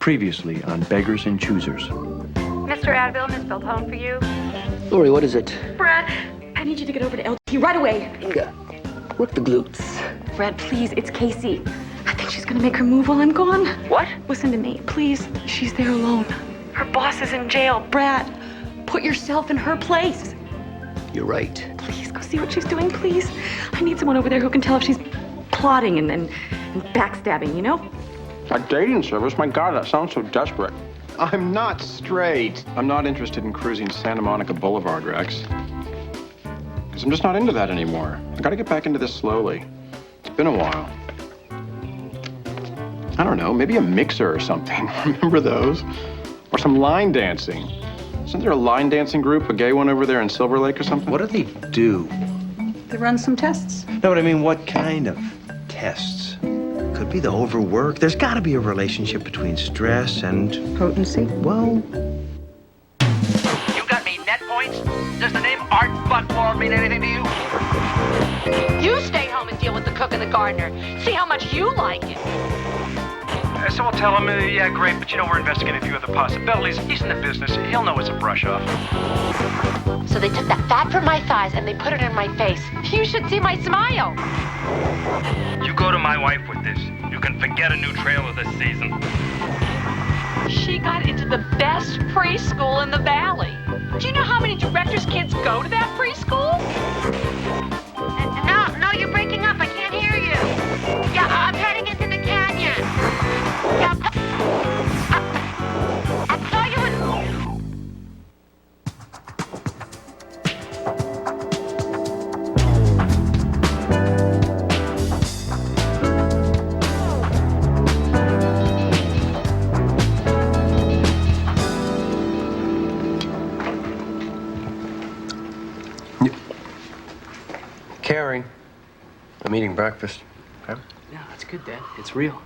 Previously on Beggars and Choosers. Mr. Adville, Miss built home for you. Lori, what is it? Brad, I need you to get over to LT right away. Inga, work the glutes. Brad, please, it's Casey. I think she's gonna make her move while I'm gone. What? Listen to me, please. She's there alone. Her boss is in jail. Brad, put yourself in her place. You're right. Please, go see what she's doing, please. I need someone over there who can tell if she's plotting and backstabbing, you know? A dating service? My God, that sounds so desperate. I'm not straight. I'm not interested in cruising Santa Monica Boulevard, Rex. Because I'm just not into that anymore. I gotta get back into this slowly. It's been a while. I don't know, maybe a mixer or something. Remember those? Or some line dancing. Isn't there a line dancing group, a gay one over there in Silver Lake or something? What do they do? They run some tests. No, but I mean, what kind of tests? Could be the overwork. There's got to be a relationship between stress and... Potency? Well... You got me net points? Does the name Art Buckwall mean anything to you? You stay home and deal with the cook and the gardener. See how much you like it. So we'll tell him, yeah, great, but you know, we're investigating a few other possibilities. He's in the business. He'll know it's a brush-off. So they took that fat from my thighs and they put it in my face. You should see my smile. You go to my wife with this. You can forget a new trailer this season. She got into the best preschool in the valley. Do you know how many directors' kids go to that preschool? No, you're breaking up. I can't hear you. Yeah, I'm heading into the canyon. Yeah, I saw you in... Carrie, I'm eating breakfast. Okay? Yeah, that's good, Dad. It's real.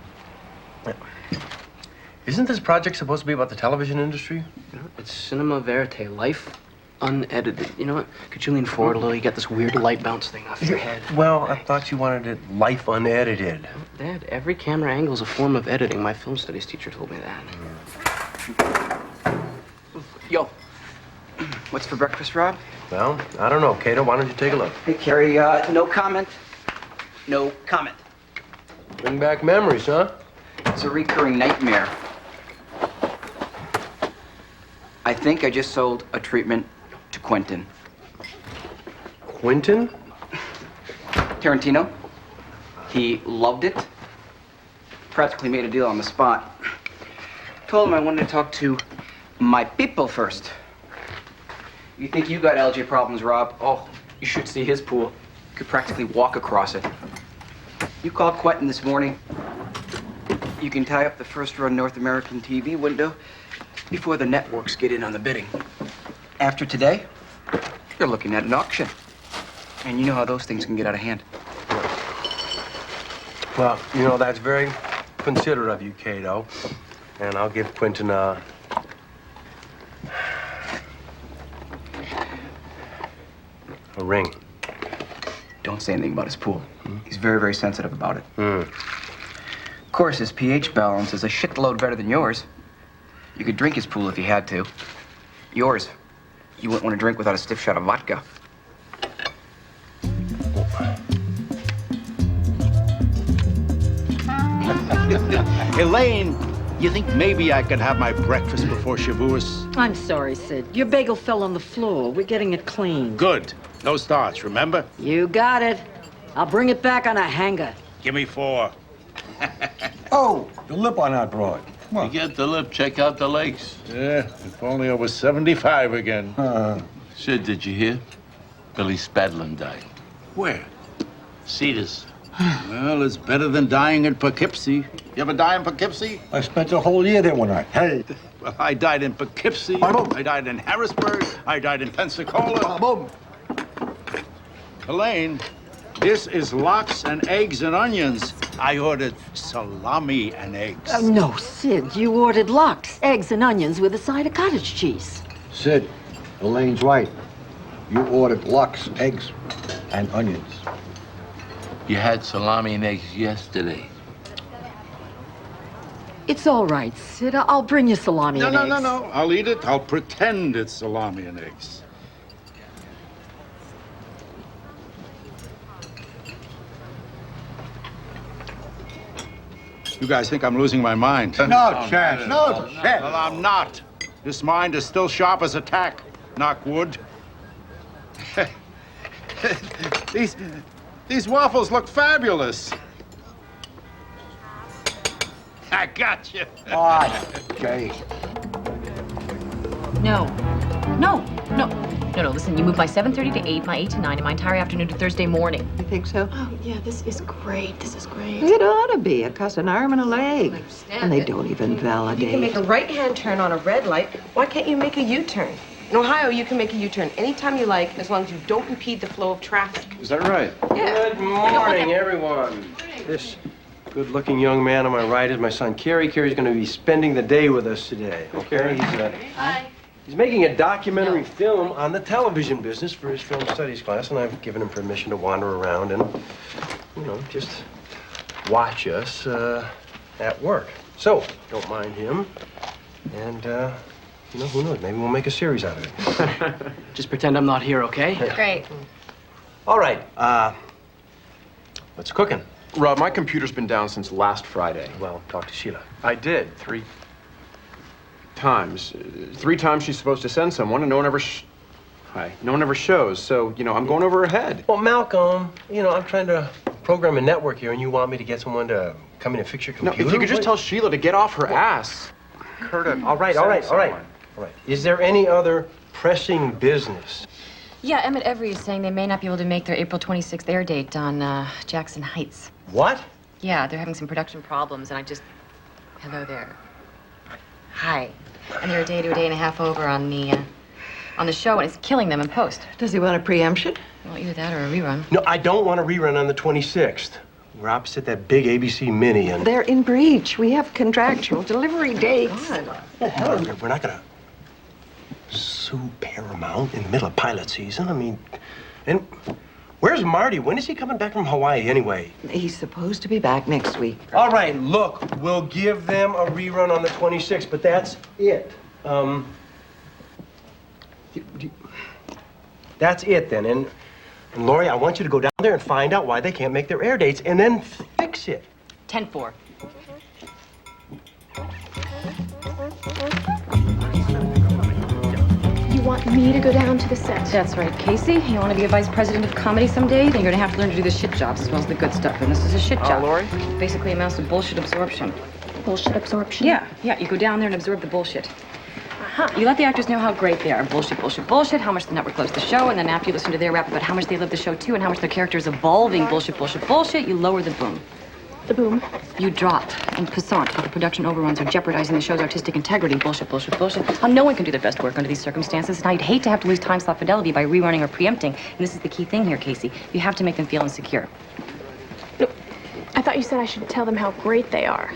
Isn't this project supposed to be about the television industry? You know, it's cinema verite, life unedited. You know what? Could you lean forward a little? You got this weird light bounce thing off your head. Well, I thought you wanted it life unedited. Dad, every camera angle is a form of editing. My film studies teacher told me that. Yo, what's for breakfast, Rob? Well, I don't know. Cato, why don't you take a look? Hey, Carrie, no comment. No comment. Bring back memories, huh? It's a recurring nightmare. I think I just sold a treatment to Quentin. Quentin? Tarantino. He loved it. Practically made a deal on the spot. Told him I wanted to talk to my people first. You think you got LJ problems, Rob? Oh, you should see his pool. You could practically walk across it. You called Quentin this morning. You can tie up the first-run North American TV window before the networks get in on the bidding. After today, you're looking at an auction. And you know how those things can get out of hand. Well, you know, that's very considerate of you, Cato. And I'll give Quentin a ring. Don't say anything about his pool. He's very, very sensitive about it. Of course, his pH balance is a shitload better than yours. You could drink his pool if you had to. Yours, you wouldn't want to drink without a stiff shot of vodka. Elaine, you think maybe I could have my breakfast before Shavuos? I'm sorry, Sid. Your bagel fell on the floor. We're getting it clean. Good. No starch, remember? You got it. I'll bring it back on a hanger. Give me 4. Oh, the lip on that broad. You get the lip, check out the legs. Yeah, if only I was 75 again. Sid, did you hear? Billy Spadlin died. Where? Cedars. Well, it's better than dying in Poughkeepsie. You ever die in Poughkeepsie? I spent a whole year there one night. Hey. Well, I died in Poughkeepsie. I died in Harrisburg. I died in Pensacola. Elaine, this is lox and eggs and onions. I ordered salami and eggs. No, Sid. You ordered lox, eggs, and onions with a side of cottage cheese. Sid, Elaine's right. You ordered lox, eggs, and onions. You had salami and eggs yesterday. It's all right, Sid. I'll bring you salami and eggs. No. I'll eat it. I'll pretend it's salami and eggs. You guys think I'm losing my mind? No chance. No chance. Well, I'm not. This mind is still sharp as a tack. Knock wood. These waffles look fabulous. I got you. Oh, Jay. No. Listen, you move my 7:30 to 8, my 8 to 9, and my entire afternoon to Thursday morning. You think so? Oh, yeah, this is great. This is great. It ought to be. It costs an arm and a leg. And they don't even validate. You can make a right-hand turn on a red light. Why can't you make a U-turn? In Ohio, you can make a U-turn anytime you like, as long as you don't impede the flow of traffic. Is that right? Yeah. Good morning, everyone. This good-looking young man on my right is my son, Kerry. Kerry's going to be spending the day with us today. Okay? Hi. He's making a documentary film on the television business for his film studies class, and I've given him permission to wander around and, just watch us at work. So, don't mind him. And, who knows? Maybe we'll make a series out of it. Just pretend I'm not here, okay? Great. All right. What's cooking? Rob, my computer's been down since last Friday. Well, talk to Sheila. I did 3 times. 3 times she's supposed to send someone, and no one ever shows. So, I'm going over her head. Well, Malcolm, I'm trying to program a network here, and you want me to get someone to come in and fix your computer? No, if you could just tell Sheila to get off her ass. All right. Is there any other pressing business? Yeah, Emmett Every is saying they may not be able to make their April 26th air date on Jackson Heights. What? Yeah, they're having some production problems, and hello there. Hi. And they're a day to a day and a half over on the show, and it's killing them in post. Does he want a preemption? Well, either that or a rerun. No, I don't want a rerun on the 26th. We're opposite that big ABC Mini, and... They're in breach. We have contractual delivery dates. We're not gonna sue Paramount in the middle of pilot season. And where's Marty? When is he coming back from Hawaii, anyway? He's supposed to be back next week. All right, look, we'll give them a rerun on the 26th, but that's it. That's it, then. And Lori, I want you to go down there and find out why they can't make their air dates, and then fix it. 10-4. You want me to go down to the set? That's right, Casey. You want to be a vice president of comedy someday? Then you're going to have to learn to do the shit jobs as well as the good stuff. And this is a shit job. Lori? Basically amounts to bullshit absorption. Bullshit absorption? Yeah. You go down there and absorb the bullshit. You let the actors know how great they are. Bullshit, how much the network loves the show, and then after you listen to their rap about how much they love the show too and how much their character is evolving, bullshit, you lower the boom. The boom? You drop and passant how the production overruns are jeopardizing the show's artistic integrity. Bullshit. How no one can do their best work under these circumstances, and I'd hate to have to lose time slot fidelity by rerunning or preempting. And this is the key thing here, Casey. You have to make them feel insecure. No, I thought you said I should tell them how great they are.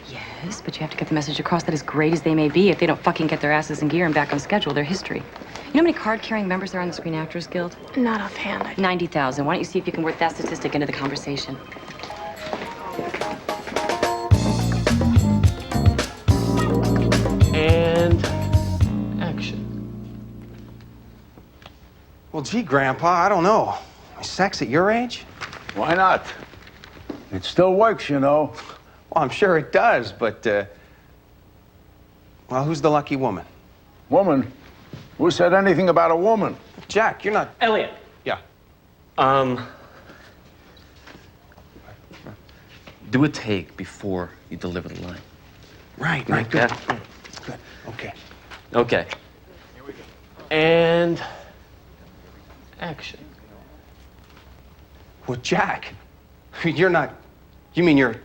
Yes, but you have to get the message across that as great as they may be, if they don't fucking get their asses in gear and back on schedule, their history. You know how many card-carrying members there are on the Screen Actors Guild? Not offhand. 90,000. Why don't you see if you can work that statistic into the conversation? And action. Well, gee, Grandpa, I don't know. Sex at your age? Why not? It still works, Well, I'm sure it does, but, well, who's the lucky woman? Woman? Who said anything about a woman? Jack, you're not... Elliot. Yeah. Do a take before you deliver the line. Right, good. Good, okay. Okay. Here we go. And action. Well, Jack, you're not... You mean you're...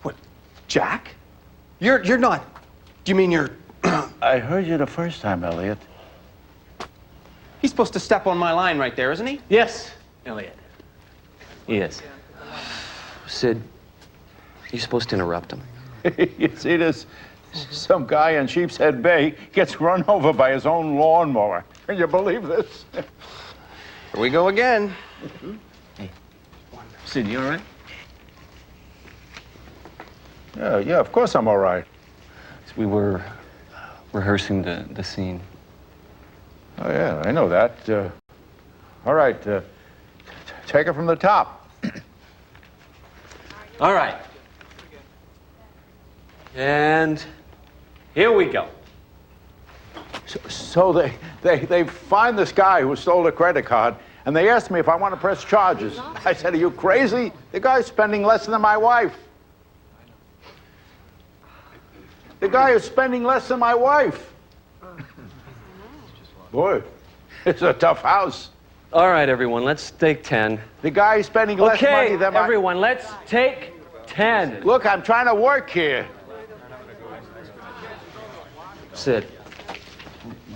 What, Jack? You're not... You mean you're... I heard you the first time, Elliot. He's supposed to step on my line right there, isn't he? Yes, Elliot. Yes. Sid, you're supposed to interrupt him. You see this? Some guy in Sheepshead Bay gets run over by his own lawnmower. Can you believe this? Here we go again. Hey, Sid, you all right? Yeah, of course I'm all right. We were rehearsing the scene. Oh, yeah, I know that. All right, take it from the top. All right. And here we go. So they find this guy who stole a credit card, and they asked me if I want to press charges. I said, are you crazy? The guy's spending less than my wife. The guy is spending less than my wife. Boy, it's a tough house. All right, everyone, let's take 10. The guy is spending less money than my... everyone, let's take 10. Look, I'm trying to work here. Sid,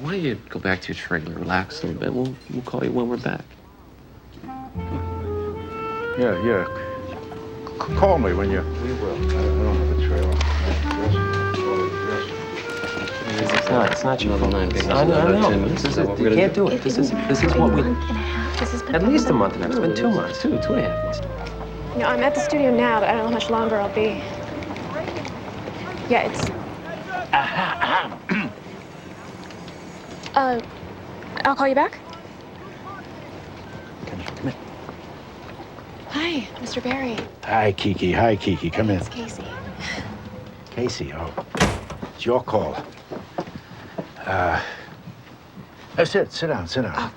why don't you go back to your trailer, relax a little bit. We'll call you when we're back. Yeah. Call me when you... We will. I don't have a trailer. It's not your fault. I know. This is it. You can't do it. This is what we... At least a month and a half. It's been 2 months. Two and a half months. No, I'm at the studio now, but I don't know how much longer I'll be. Yeah, it's... I'll call you back. Come in. Hi, Mr. Barry. Hi, Kiki. Come in. It's Casey. Casey, oh. It's your call. Sit down. Oh.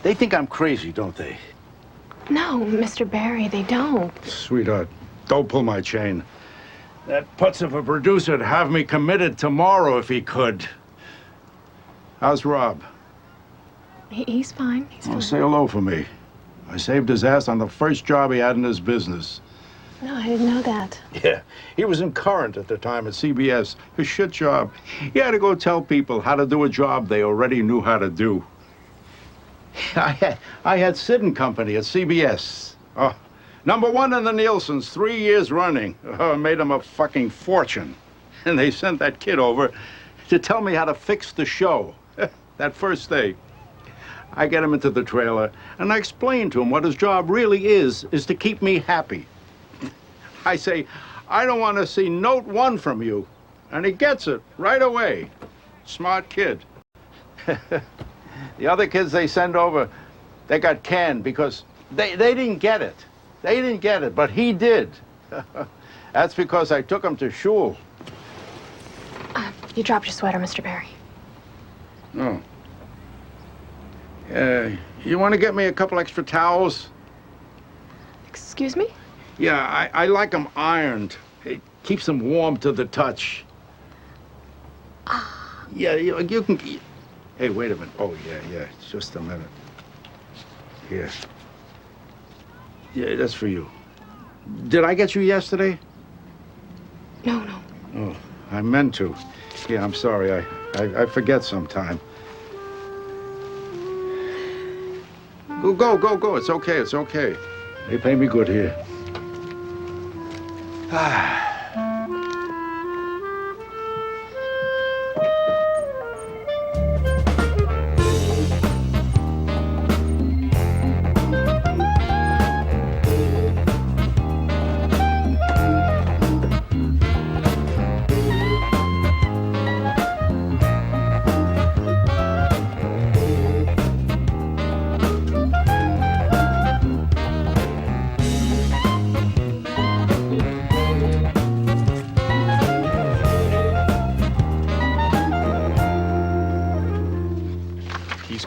They think I'm crazy, don't they? No, Mr. Barry, they don't. Sweetheart, don't pull my chain. That putz of a producer'd have me committed tomorrow if he could. How's Rob? He's fine. He's fine. Say hello for me. I saved his ass on the first job he had in his business. No, I didn't know that. Yeah, he was in Current at the time at CBS. A shit job. He had to go tell people how to do a job they already knew how to do. I had Sid and Company at CBS. Oh, #1 in the Nielsen's 3 years running. Oh, made him a fucking fortune. And they sent that kid over to tell me how to fix the show. That first day. I get him into the trailer, and I explain to him what his job really is to keep me happy. I say, I don't want to see note 1 from you. And he gets it right away. Smart kid. The other kids they send over, they got canned because they didn't get it. They didn't get it, but he did. That's because I took him to shul. You dropped your sweater, Mr. Barry. Oh. You want to get me a couple extra towels? Excuse me? Yeah, I like them ironed. It keeps them warm to the touch. Yeah, you can... Hey, wait a minute. Oh, yeah. Just a minute. Here. Yeah, that's for you. Did I get you yesterday? No. Oh, I meant to. Yeah, I'm sorry. I forget sometime. Go. It's okay. They pay me good here.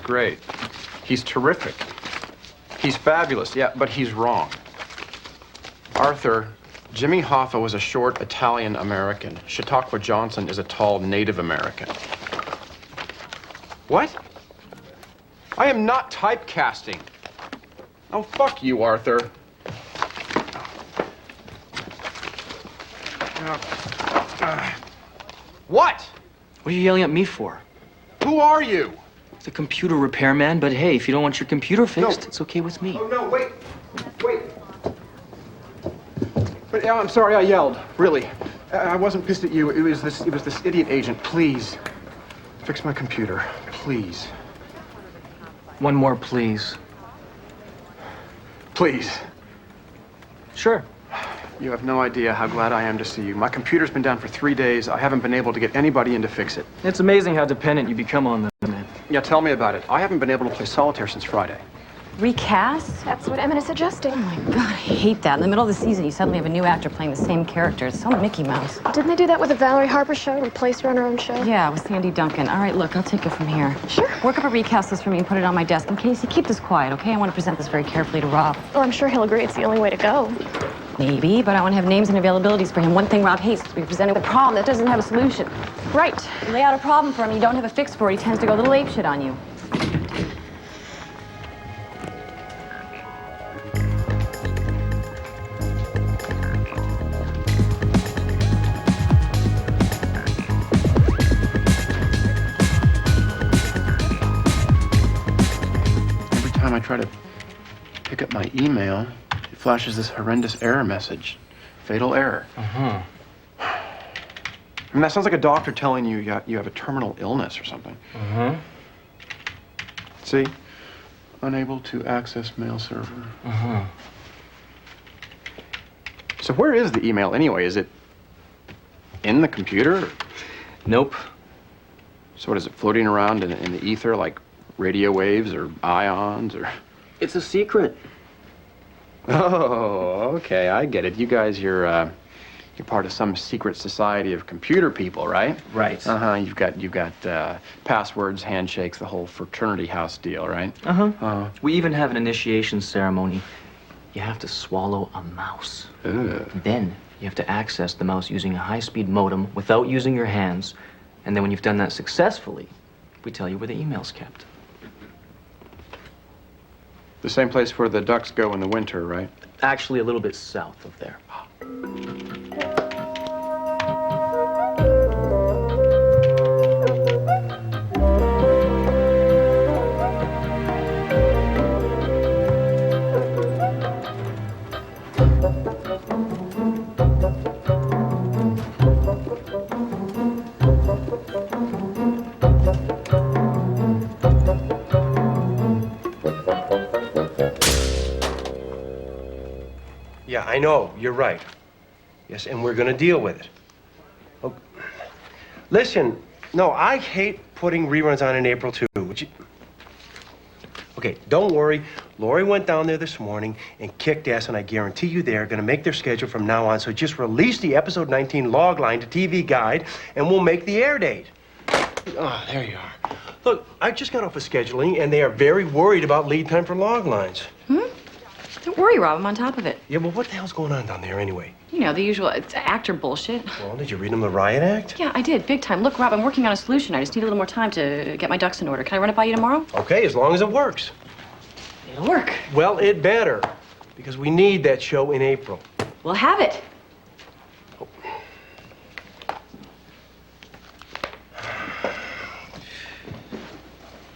Great. He's terrific. He's fabulous, yeah, but he's wrong. Arthur, Jimmy Hoffa was a short Italian-American. Chautauqua Johnson is a tall Native American. What? I am not typecasting. Oh, fuck you, Arthur. What? What are you yelling at me for? Who are you? The computer repairman, but hey, if you don't want your computer fixed, it's okay with me. Oh, no, wait. But I'm sorry I yelled, really. I wasn't pissed at you. It was this idiot agent. Please, fix my computer, please. One more, please. Please. Sure. You have no idea how glad I am to see you. My computer's been down for 3 days. I haven't been able to get anybody in to fix it. It's amazing how dependent you become on them, man. Yeah, tell me about it. I haven't been able to play solitaire since Friday. Recast? That's what Emmett is suggesting. Oh my God, I hate that. In the middle of the season, you suddenly have a new actor playing the same character. It's so Mickey Mouse. Didn't they do that with the Valerie Harper show? Replace her on her own show? Yeah, with Sandy Duncan. All right, look, I'll take it from here. Sure. Work up a recast list for me and put it on my desk. And Casey, keep this quiet, okay? I want to present this very carefully to Rob. Oh, I'm sure he'll agree it's the only way to go. Maybe, but I want to have names and availabilities for him. One thing Rob hates is to be presenting with a problem that doesn't have a solution. Right. You lay out a problem for him, you don't have a fix for it, he tends to go a little apeshit on you. Every time I try to pick up my email, it flashes this horrendous error message. Fatal error. Uh-huh. I mean, that sounds like a doctor telling you you have a terminal illness or something. Uh-huh. See? Unable to access mail server. Uh-huh. So where is the email anyway? Is it in the computer? Nope. So what is it, floating around in the ether like radio waves or ions or? It's a secret. Oh, okay, I get it. You guys, you're part of some secret society of computer people, right? Right. Uh-huh. You've got passwords, handshakes, the whole fraternity house deal, right? Uh-huh. We even have an initiation ceremony. You have to swallow a mouse. Ugh. Then you have to access the mouse using a high-speed modem without using your hands. And then when you've done that successfully, we tell you where the email's kept. The same place where the ducks go in the winter, right? Actually, a little bit south of there. Yeah, I know. You're right. Yes, and we're going to deal with it. Oh, listen, no, I hate putting reruns on in April, too. Would you... Okay, don't worry. Lori went down there this morning and kicked ass, and I guarantee you they're going to make their schedule from now on. So just release the episode 19 log line to TV Guide, and we'll make the air date. Ah, there you are. Look, I just got off of scheduling, and they are very worried about lead time for log lines. Don't worry, Rob, I'm on top of it. Yeah, well, what the hell's going on down there anyway? You know, the usual, it's actor bullshit. Well, did you read them the riot act? Yeah, I did, big time. Look, Rob, I'm working on a solution. I just need a little more time to get my ducks in order. Can I run it by you tomorrow? Okay, as long as it works. It'll work. Well, it better, because we need that show in April. We'll have it.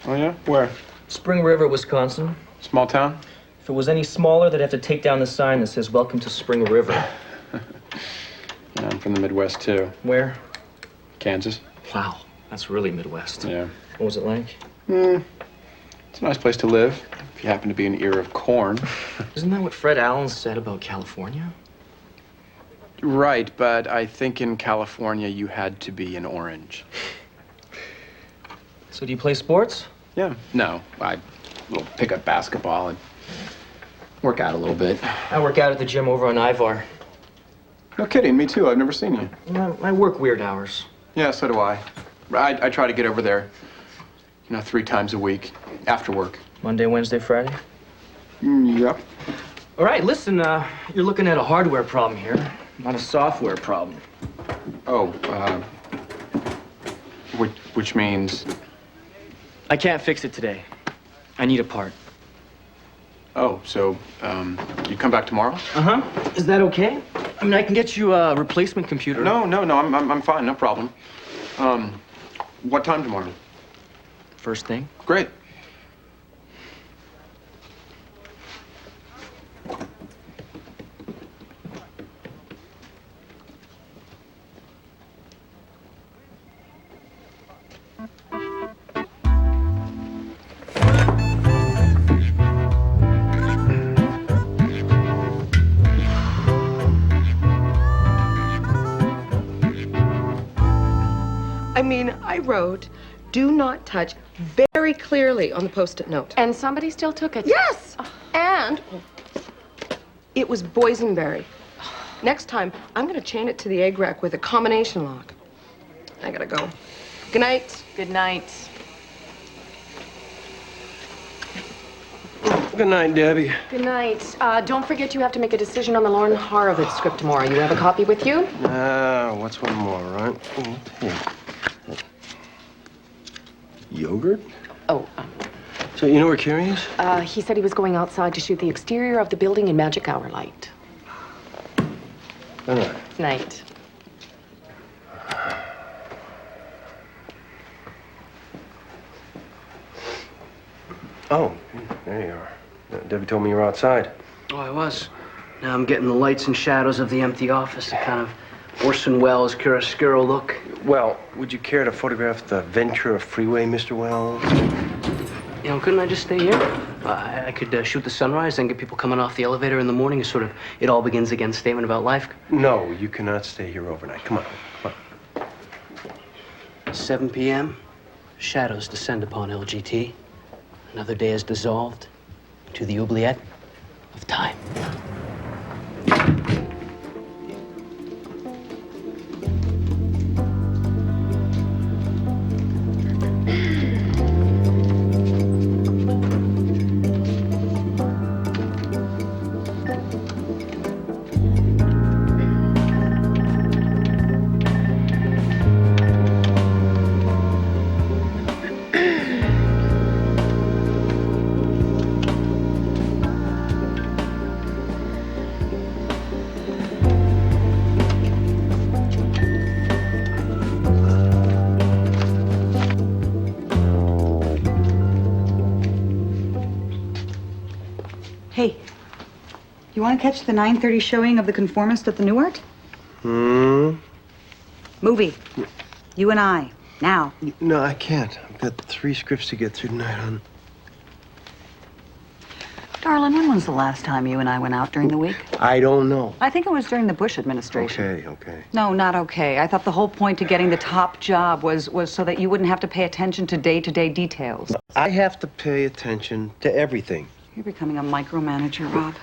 Oh, yeah? Where? Spring River, Wisconsin. Small town? If it was any smaller, they'd have to take down the sign that says, "Welcome to Spring River." Yeah, I'm from the Midwest, too. Where? Kansas. Wow, that's really Midwest. Yeah. What was it like? It's a nice place to live, if you happen to be an ear of corn. Isn't that what Fred Allen said about California? Right, but I think in California you had to be an orange. So do you play sports? Yeah. No, I will pick up basketball and work out a little bit. I work out at the gym over on Ivar. No kidding, me too. I've never seen you. I work weird hours. Yeah, so do I. I try to get over there, 3 times a week after work. Monday, Wednesday, Friday? Yep. All right, listen, you're looking at a hardware problem here, not a software problem. Oh, which means? I can't fix it today. I need a part. Oh, so, you come back tomorrow? Uh-huh. Is that okay? I mean, I can get you a replacement computer. No, I'm fine, no problem. What time tomorrow? First thing. Great. mean, I wrote, do not touch very clearly on the Post-it note. And somebody still took it. Yes! And it was boysenberry. Next time, I'm gonna chain it to the egg rack with a combination lock. I gotta go. Good night. Good night. Good night, Debbie. Good night. Don't forget you have to make a decision on the Lauren Horowitz script tomorrow. You have a copy with you? What's one more, right? Here. Yogurt? Oh. So you know where Carrie is? He said he was going outside to shoot the exterior of the building in magic hour light. Good night. Night. Oh, there you are. Debbie told me you were outside. Oh, I was. Now I'm getting the lights and shadows of the empty office, a kind of Orson Welles chiaroscuro look. Well, would you care to photograph the Ventura Freeway, Mr. Wells? You know, couldn't I just stay here? I could shoot the sunrise, then get people coming off the elevator in the morning. It's sort of, it all begins again statement about life. No, you cannot stay here overnight. Come on, come on. 7 p.m., shadows descend upon LGT. Another day is dissolved to the oubliette of time. Hey, you want to catch the 9:30 showing of The Conformist at the Newark? Movie. You and I. Now. No, I can't. I've got 3 scripts to get through tonight, hon. Darling, when was the last time you and I went out during the week? I don't know. I think it was during the Bush administration. Okay. No, not okay. I thought the whole point to getting the top job was so that you wouldn't have to pay attention to day-to-day details. I have to pay attention to everything. You're becoming a micromanager, Rob.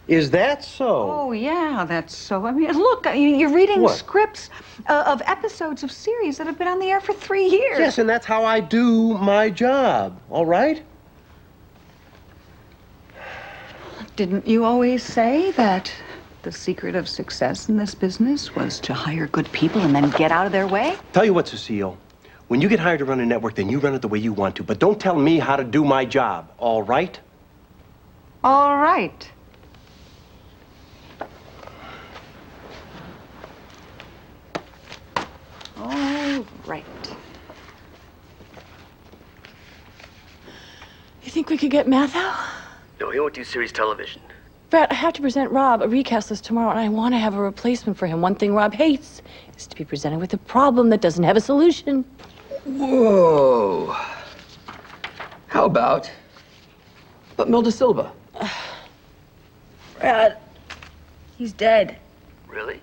Is that so? Oh, yeah, that's so. I mean, look, you're reading What? scripts of episodes of series that have been on the air for 3 years. Yes, and that's how I do my job, all right? Didn't you always say that the secret of success in this business was to hire good people and then get out of their way? Tell you what, Cecile. When you get hired to run a network, then you run it the way you want to. But don't tell me how to do my job, all right? All right. All right. You think we could get Matthew? No, he won't do series television. Brad, I have to present Rob a recast list tomorrow, and I want to have a replacement for him. One thing Rob hates is to be presented with a problem that doesn't have a solution. Whoa. How about Milda Silva? Brad, he's dead. Really?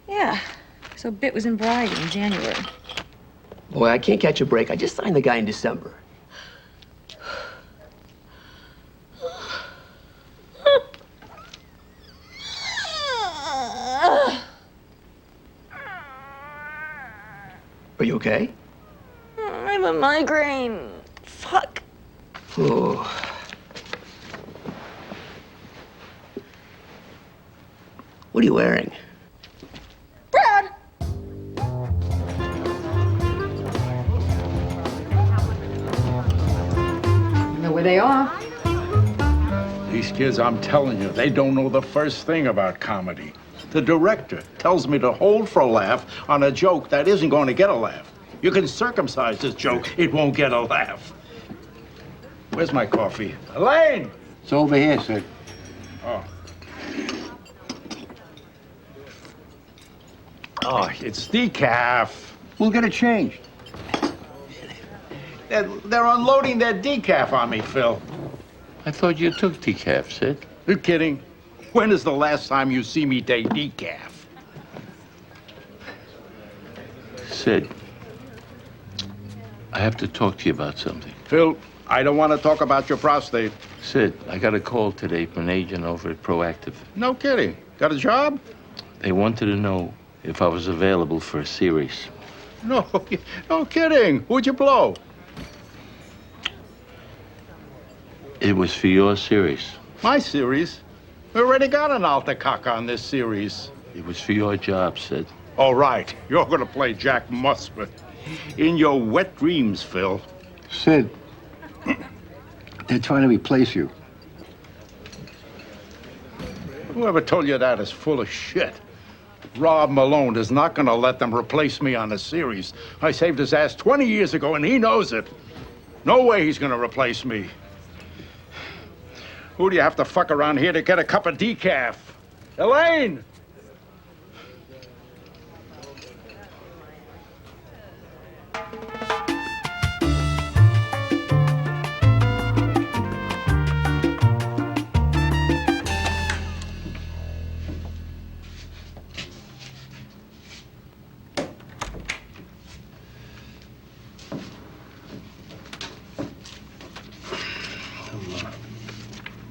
Yeah. So Bit was in Bride in January. Boy, I can't catch a break. I just signed the guy in December. Are you okay? I have a migraine. Fuck. Oh. What are you wearing? Brad! You know where they are? These kids, I'm telling you, they don't know the first thing about comedy. The director tells me to hold for a laugh on a joke that isn't going to get a laugh. You can circumcise this joke, it won't get a laugh. Where's my coffee? Elaine! It's over here, sir. Oh. Oh, it's decaf. We'll get it changed. They're unloading their decaf on me, Phil. I thought you took decaf, Sid. You're kidding. When is the last time you see me take decaf? Sid, I have to talk to you about something. Phil, I don't want to talk about your prostate. Sid, I got a call today from an agent over at Proactive. No kidding. Got a job? They wanted to know if I was available for a series. No, no kidding. Who'd you blow? It was for your series. My series? We already got an altacock on this series. It was for your job, Sid. All right. You're going to play Jack Musper. In your wet dreams, Phil. Sid, they're trying to replace you. Whoever told you that is full of shit. Rob Malone is not going to let them replace me on the series. I saved his ass 20 years ago, and he knows it. No way he's going to replace me. Who do you have to fuck around here to get a cup of decaf? Elaine!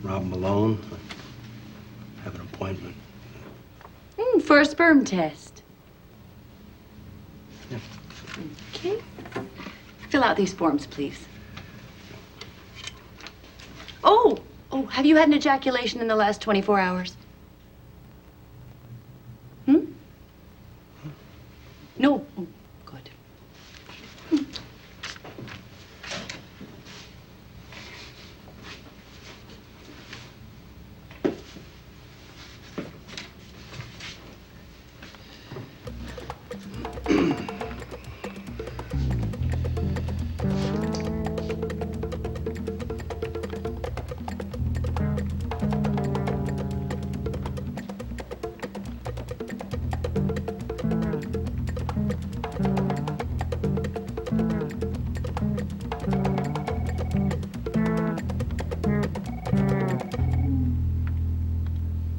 Rob Malone. I have an appointment. For a sperm test. Yeah. Okay. Fill out these forms, please. Oh, have you had an ejaculation in the last 24 hours? No. Oh, good.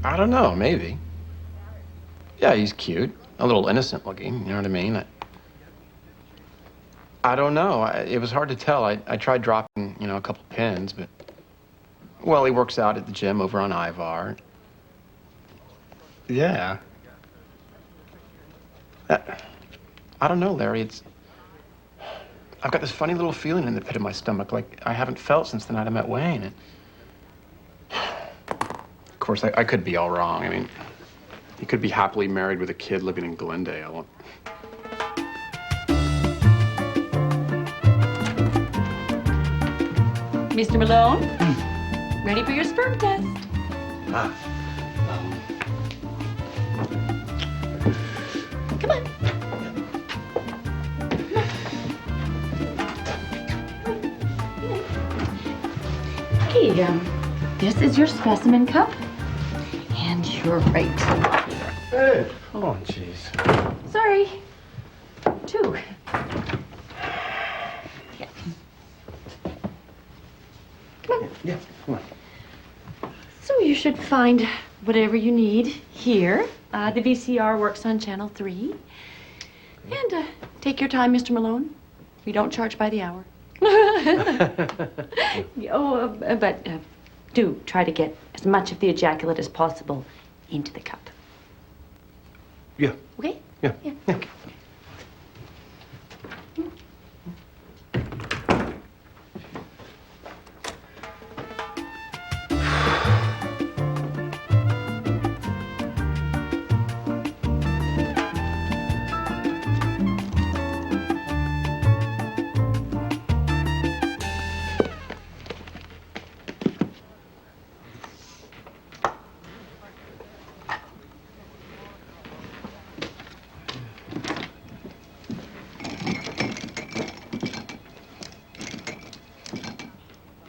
I don't know, maybe. Yeah, he's cute. A little innocent looking, you know what I mean? I don't know. It was hard to tell. I tried dropping, a couple pins, but... Well, he works out at the gym over on Ivar. Yeah. I don't know, Larry. I've got this funny little feeling in the pit of my stomach, like I haven't felt since the night I met Wayne. Of course, I could be all wrong. I mean, he could be happily married with a kid living in Glendale. Mr. Malone, ready for your sperm test. Come on. Okay, this is your specimen cup. And you're right. Hey. Oh, jeez. Sorry. 2. Yeah. Come on. Yeah, come on. So you should find whatever you need here. The VCR works on channel 3. And take your time, Mr. Malone. We don't charge by the hour. But do try to get as much of the ejaculate as possible into the cup. Yeah. Okay? Yeah. Okay.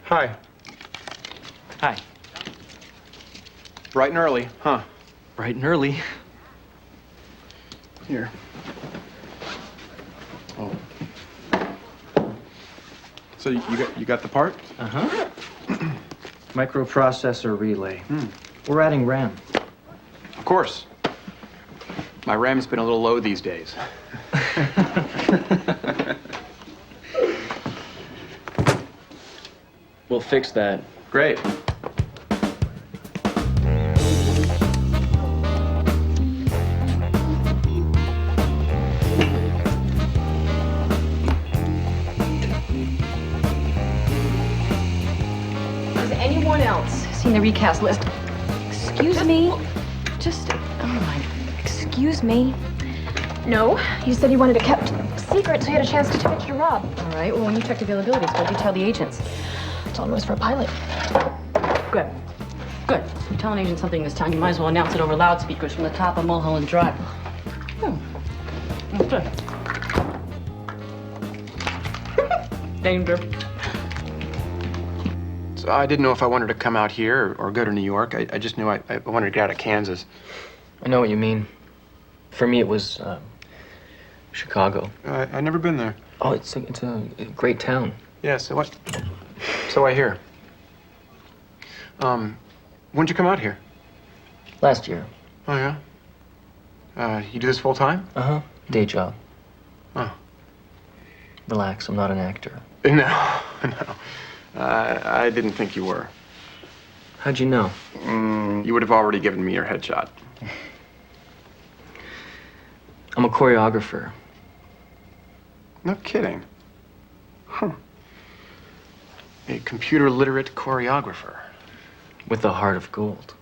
Hi. Hi. Bright and early, huh? Bright and early. Here. Oh. So you got the part? Uh-huh. Microprocessor relay. We're adding RAM. Of course. My RAM's been a little low these days. We'll fix that. Great. Has anyone else seen the recast list? Excuse me? Just, oh my, excuse me? No, you said you wanted it kept secret so you had a chance to pitch to Rob. All right, well, when you checked availabilities, what did you tell the agents? I told him it was for a pilot. Good. Good. You tell an agent something this time, you might as well announce it over loudspeakers from the top of Mulholland Drive. Good. Danger. So I didn't know if I wanted to come out here or go to New York. I just knew I wanted to get out of Kansas. I know what you mean. For me, it was Chicago. I've never been there. Oh, it's a great town. Yeah, so what? So I hear. When'd you come out here? Last year. Oh, yeah? You do this full time? Uh-huh. Day job. Oh. Relax, I'm not an actor. No, no. I didn't think you were. How'd you know? You would have already given me your headshot. I'm a choreographer. No kidding. Huh. A computer literate choreographer. With a heart of gold.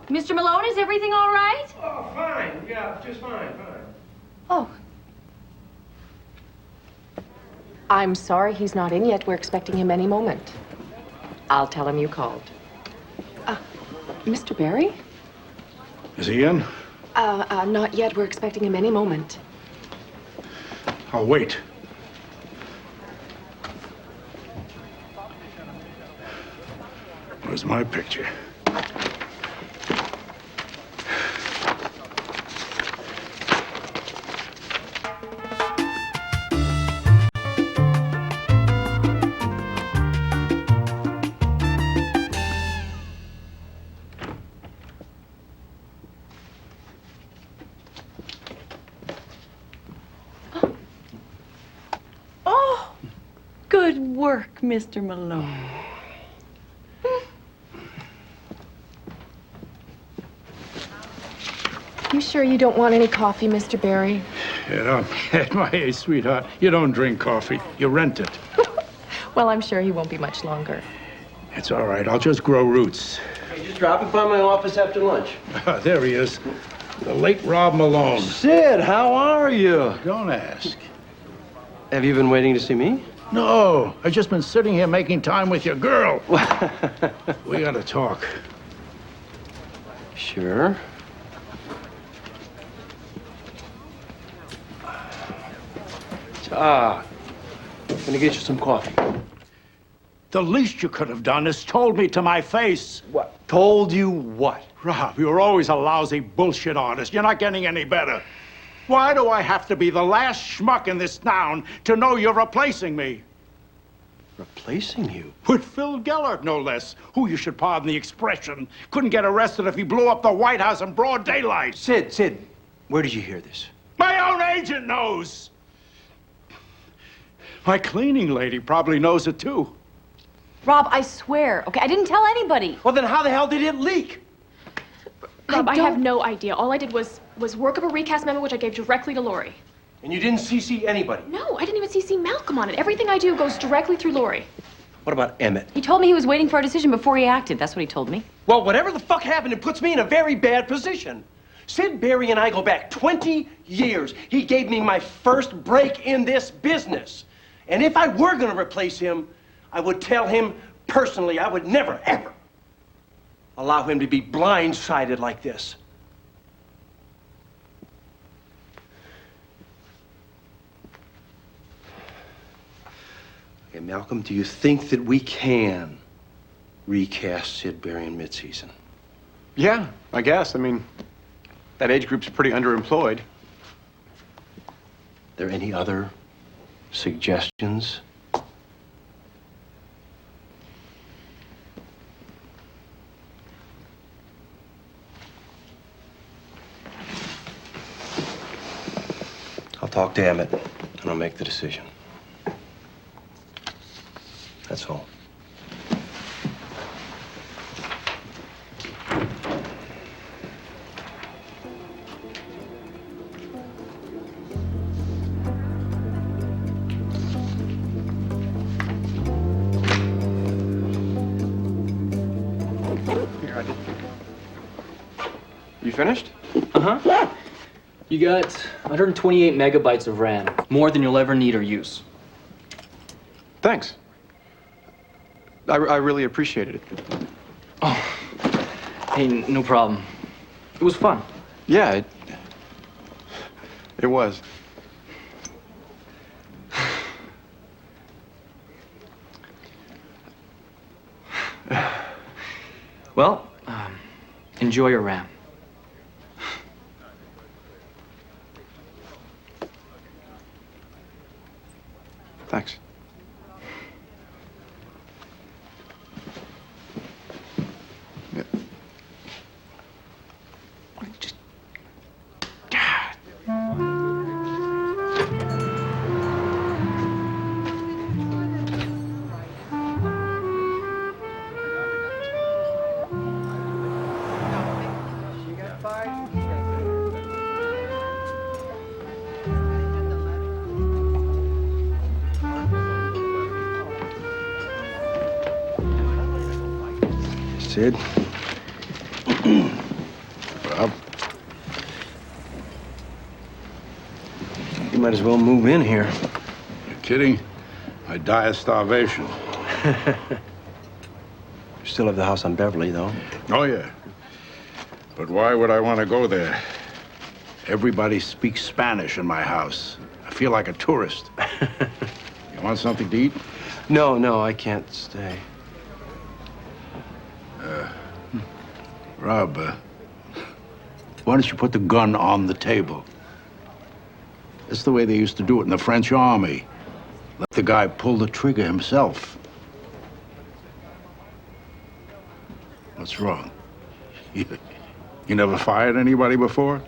Mr. Malone, is everything all right? Oh, fine. Yeah, just fine. Oh. I'm sorry he's not in yet. We're expecting him any moment. I'll tell him you called. Mr. Barry? Is he in? Not yet. We're expecting him any moment. I'll wait. Where's my picture? Oh, good work, Mr. Malone. You sure you don't want any coffee, Mr. Barry? Yeah, at my age, sweetheart, you don't drink coffee. You rent it. Well, I'm sure he won't be much longer. It's all right. I'll just grow roots. Hey, just dropping by my office after lunch. There he is. The late Rob Malone. Sid, how are you? Don't ask. Have you been waiting to see me? No, I've just been sitting here making time with your girl. We gotta talk. Sure. Gonna get you some coffee. The least you could have done is told me to my face. What? Told you what? Rob, you're always a lousy bullshit artist. You're not getting any better. Why do I have to be the last schmuck in this town to know you're replacing me? Replacing you? With Phil Geller, no less, who, you should pardon the expression, couldn't get arrested if he blew up the White House in broad daylight. Sid, where did you hear this? My own agent knows. My cleaning lady probably knows it, too. Rob, I swear, okay, I didn't tell anybody. Well, then how the hell did it leak? Rob, I have no idea. All I did was work up a recast memo, which I gave directly to Lori. And you didn't CC anybody? No, I didn't even CC Malcolm on it. Everything I do goes directly through Lori. What about Emmett? He told me he was waiting for a decision before he acted. That's what he told me. Well, whatever the fuck happened, it puts me in a very bad position. Sid Barry and I go back 20 years. He gave me my first break in this business. And if I were going to replace him, I would tell him personally I would never, ever allow him to be blindsided like this. Okay, Malcolm, do you think that we can recast Sid Barry in mid-season? Yeah, I guess. I mean, that age group's pretty underemployed. There any other suggestions? I'll talk to Emmett, and I'll make the decision. That's all. You finished? Uh-huh. You got 128 megabytes of RAM, more than you'll ever need or use. Thanks. I really appreciated it. Oh, hey, no problem. It was fun. Yeah, it was. Well, enjoy your RAM. Thanks. Yeah. Sid? Rob? You might as well move in here. You're kidding? I'd die of starvation. You still have the house on Beverly, though. Oh, yeah. But why would I want to go there? Everybody speaks Spanish in my house. I feel like a tourist. You want something to eat? No, I can't stay. Rob, why don't you put the gun on the table? That's the way they used to do it in the French army. Let the guy pull the trigger himself. What's wrong? You never fired anybody before?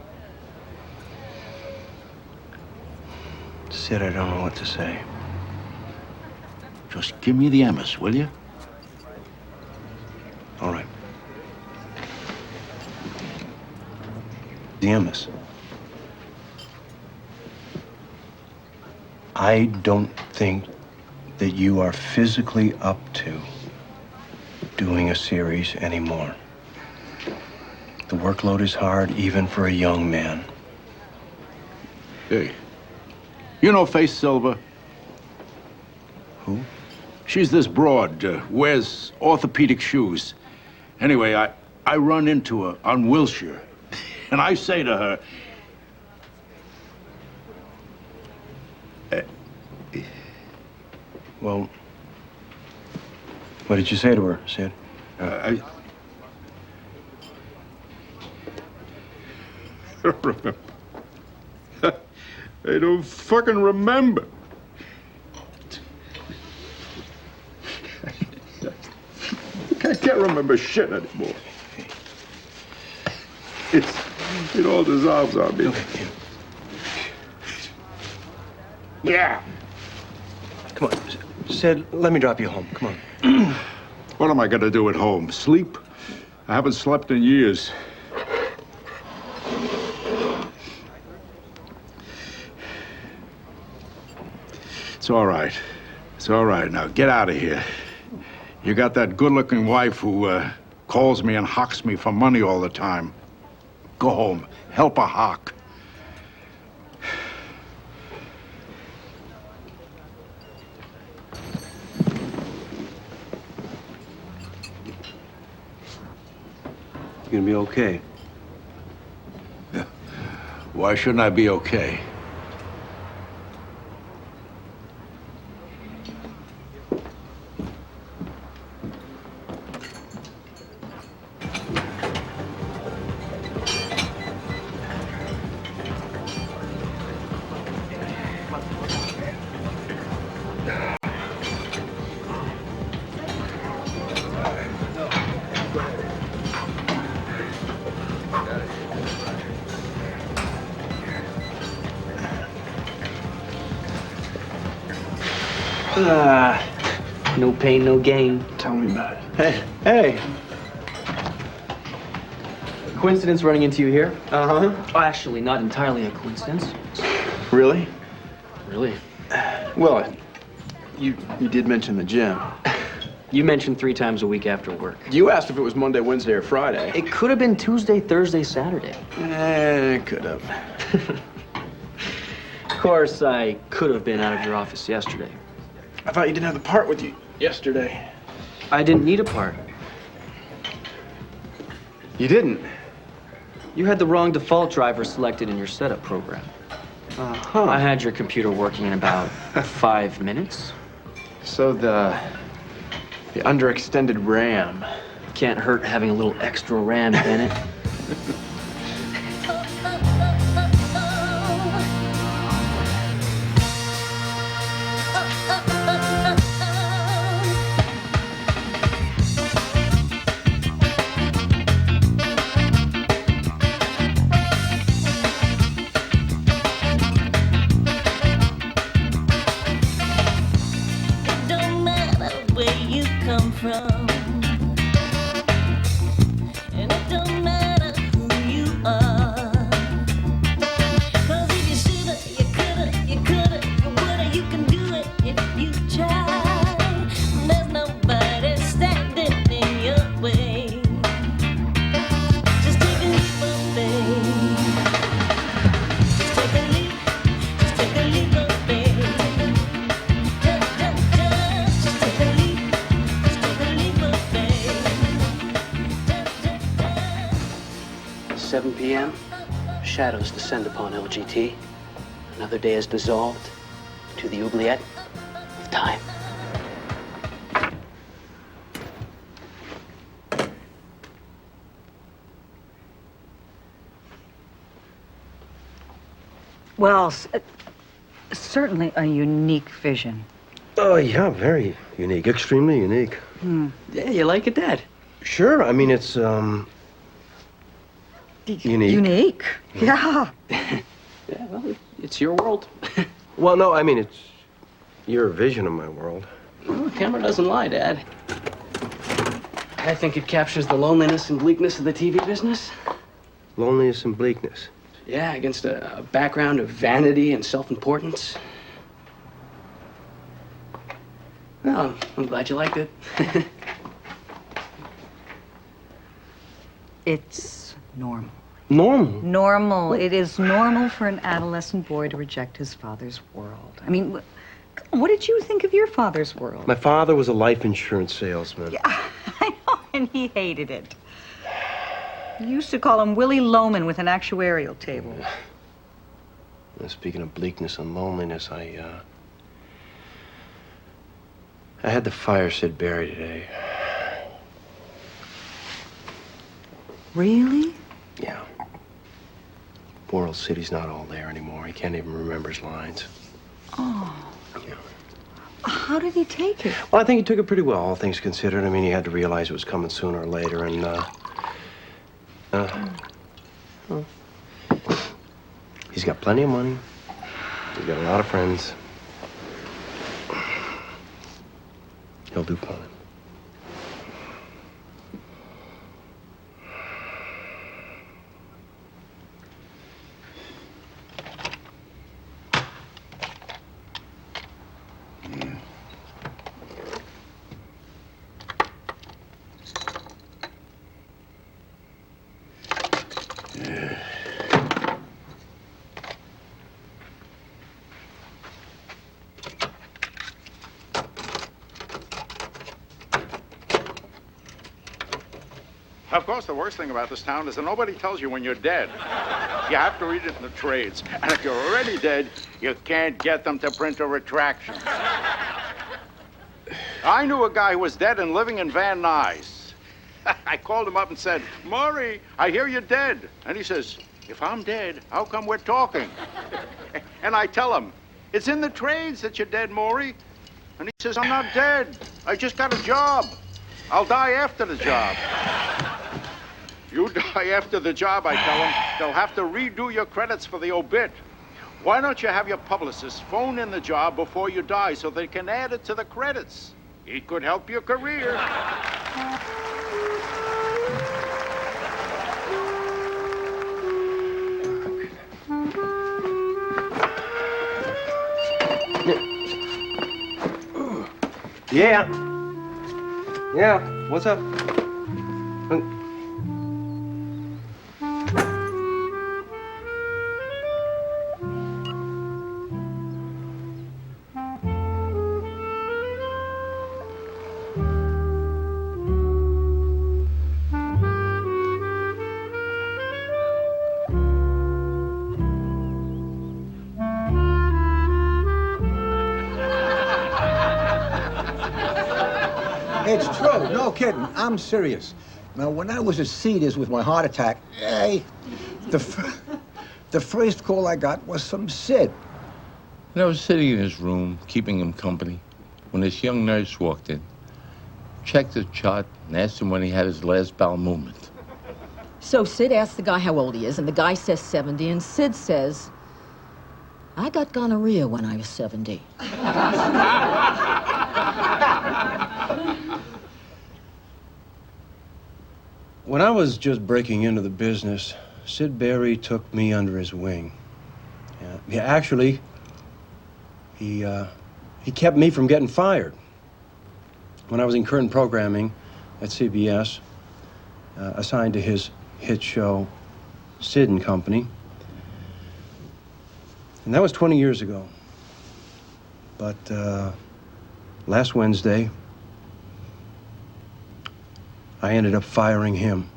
Sid, I don't know what to say. Just give me the Emmys, will you? All right. The Emmys. I don't think that you are physically up to doing a series anymore. The workload is hard, even for a young man. Hey, you know Faith Silver? Who? She's this broad, wears orthopedic shoes. Anyway, I run into her on Wilshire, and I say to her, Well, what did you say to her, Sid? I don't remember. I don't fucking remember. I can't remember shit anymore. It all dissolves on me. Yeah. Come on, Sid, let me drop you home. Come on. What am I gonna do at home? Sleep? I haven't slept in years. It's all right. It's all right. Now, get out of here. You got that good-looking wife who calls me and hocks me for money all the time. Go home. Help her hock. You're gonna be okay. Why shouldn't I be okay? No pain, no gain. Tell me about it. Hey. Coincidence running into you here? Uh-huh. Oh, actually, not entirely a coincidence. Really? Really? Well, you did mention the gym. You mentioned 3 times a week after work. You asked if it was Monday, Wednesday, or Friday. It could have been Tuesday, Thursday, Saturday. It could have. Of course, I could have been out of your office yesterday. I thought you didn't have the part with you yesterday. I didn't need a part. You didn't? You had the wrong default driver selected in your setup program. Uh-huh. I had your computer working in about 5 minutes. So the underextended RAM. Can't hurt having a little extra RAM, Bennett. Shadows descend upon LGT. Another day is dissolved to the oubliette of time. Well, certainly a unique vision. Oh, yeah, very unique. Extremely unique. Yeah, you like it, Dad? Sure. I mean, it's, unique. Unique? Yeah. Yeah, well, it's your world. Well, no, I mean, it's your vision of my world. Well, the camera doesn't lie, Dad. I think it captures the loneliness and bleakness of the TV business. Loneliness and bleakness. Yeah, against a background of vanity and self-importance. Well, I'm glad you liked it. It's normal. Normal? Normal. It is normal for an adolescent boy to reject his father's world. I mean, what did you think of your father's world? My father was a life insurance salesman. Yeah, I know, and he hated it. You used to call him Willie Loman with an actuarial table. Well, speaking of bleakness and loneliness, I had the fire Sid Barry today. Really? Yeah. Poor old City's not all there anymore. He can't even remember his lines. Oh. Yeah. How did he take it? Well, I think he took it pretty well, all things considered. I mean, he had to realize it was coming sooner or later, and, well, he's got plenty of money. He's got a lot of friends. He'll do fine. Of course, the worst thing about this town is that nobody tells you when you're dead. You have to read it in the trades. And if you're already dead, you can't get them to print a retraction. I knew a guy who was dead and living in Van Nuys. I called him up and said, "Maury, I hear you're dead." And he says, "If I'm dead, how come we're talking?" And I tell him, "It's in the trades that you're dead, Maury." And he says, "I'm not dead. I just got a job. I'll die after the job." You die after the job, I tell him. They'll have to redo your credits for the obit. Why don't you have your publicist phone in the job before you die so they can add it to the credits? It could help your career. Yeah. Yeah, what's up? It's true, no kidding. I'm serious. Now, when I was at Cedars with my heart attack, the first call I got was from Sid. And I was sitting in his room, keeping him company, when this young nurse walked in, checked his chart, and asked him when he had his last bowel movement. So Sid asks the guy how old he is, and the guy says 70, and Sid says, I got gonorrhea when I was 70. When I was just breaking into the business, Sid Barry took me under his wing. Yeah, actually, he kept me from getting fired. When I was in current programming at CBS, assigned to his hit show, Sid and Company. And that was 20 years ago. But last Wednesday, I ended up firing him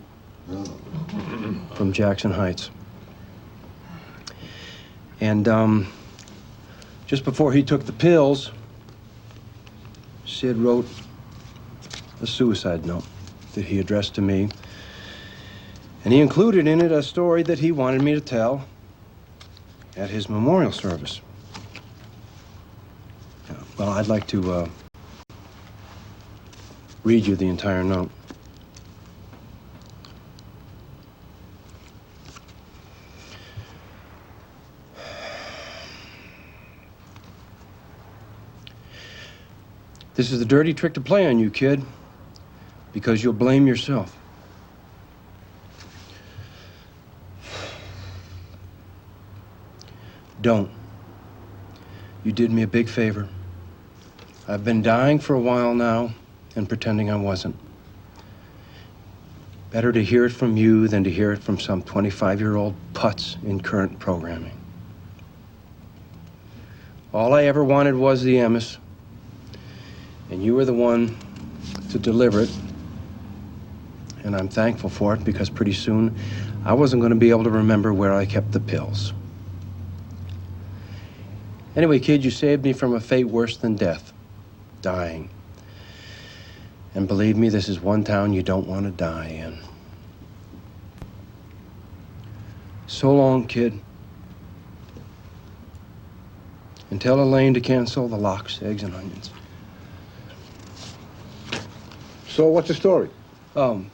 from Jackson Heights. And just before he took the pills, Sid wrote a suicide note that he addressed to me. And he included in it a story that he wanted me to tell at his memorial service. Well, I'd like to read you the entire note. This is the dirty trick to play on you, kid, because you'll blame yourself. Don't. You did me a big favor. I've been dying for a while now and pretending I wasn't. Better to hear it from you than to hear it from some 25-year-old putz in current programming. All I ever wanted was the emis. And you were the one to deliver it. And I'm thankful for it because pretty soon I wasn't going to be able to remember where I kept the pills. Anyway, kid, you saved me from a fate worse than death, dying. And believe me, this is one town you don't want to die in. So long, kid. And tell Elaine to cancel the lox, eggs, and onions. So what's the story? Now,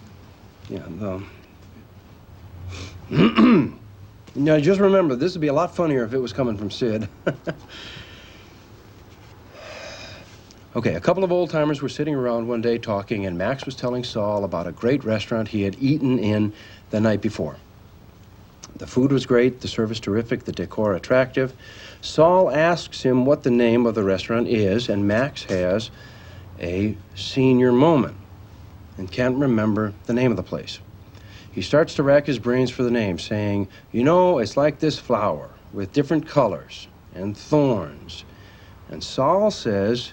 just remember, this would be a lot funnier if it was coming from Sid. Okay, a couple of old-timers were sitting around one day talking, and Max was telling Saul about a great restaurant he had eaten in the night before. The food was great, the service terrific, the decor attractive. Saul asks him what the name of the restaurant is, and Max has a senior moment and can't remember the name of the place. He starts to rack his brains for the name, saying, you know, it's like this flower with different colors and thorns. And Saul says,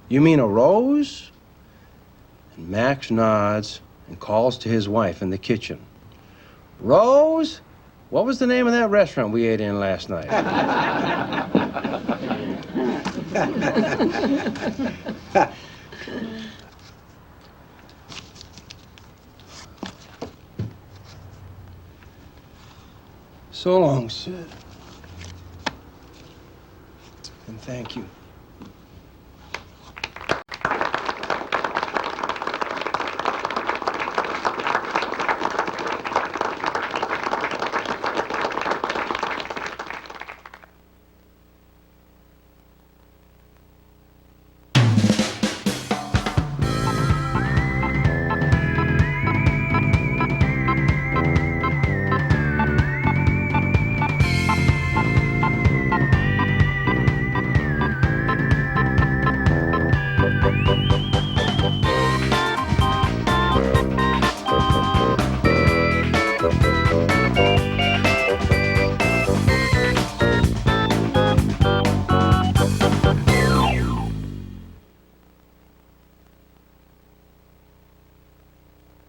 you mean a rose? And Max nods and calls to his wife in the kitchen. Rose, what was the name of that restaurant we ate in last night? So long, Sid. And thank you.